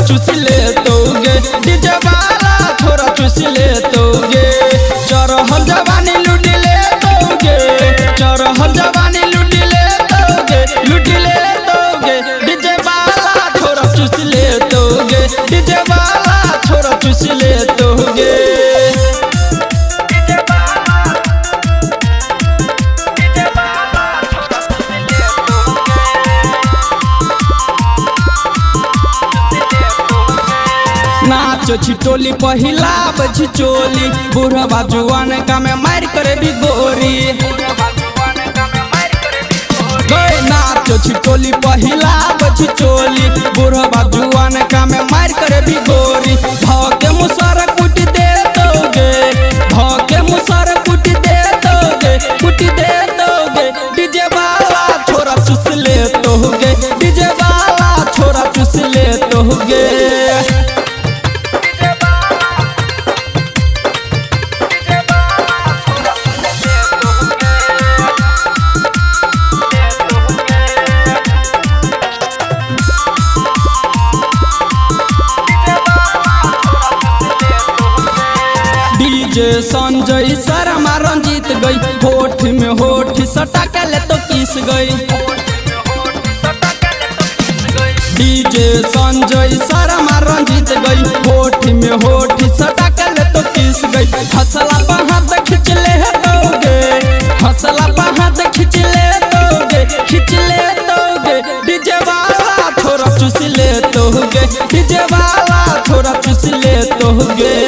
चूस ले तोगे, डीजे वाला थोड़ा चूस ले तोगे। चरहल जवानी लूट ले तोगे, चरहल जवानी लूट ले तोगे, लूट ले तोगे। डीजे वाला थोड़ा चूस ले तोगे, डीजे वाला थोड़ा चूस ले तोगे। नाचो छिटोली पहिला बची चोली, बुढ़वा जुआन का में मार करे भी गोरी। नाचो छिटोली पहिला बची चोली, बुढ़वा जुआन का में मार करे भी गोरी। भागे मुसर कुट दे दोगे, भागे मुसर कुट दे दोगे, कुट दे दोगे। डीजे वाला छोरा चूस ले तोगे, डीजे वाला छोरा चूस ले तोगे। डीजे संजय शर्मा रंजीत गई, होठ में होठ सटा के ले तो किस गई। डीजे संजय शर्मा रंजीत गई, होठ में होठ सटा के ले तो किस गई। हंसला पर हाथ खींच ले दोगे, हंसला पर हाथ खींच ले दोगे, खींच ले दोगे। डीजे वाला थोड़ा चूस ले तोगे, डीजे वाला थोड़ा चूस ले तोगे।